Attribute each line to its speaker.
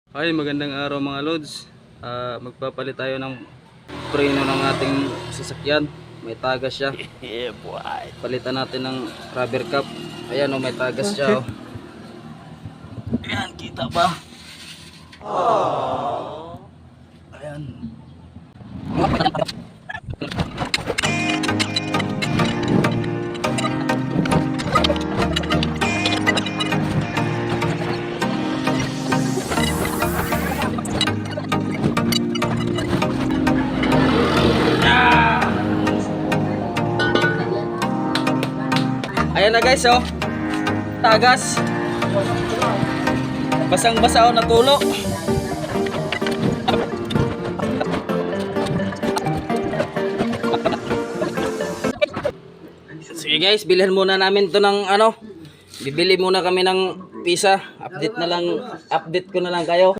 Speaker 1: Ay, magandang araw mga lods. Magpapalit tayo ng preno ng ating sasakyan. May tagas siya.
Speaker 2: Yeah, boy.
Speaker 1: Palitan natin ng rubber cap. Ayan may tagas siya. Ayan, kita ba? Ayan. Ayan na guys, tagas. Basang-basa natulo. Sige guys, bilhin muna namin to ng bibili muna kami ng pizza. Update ko na lang kayo.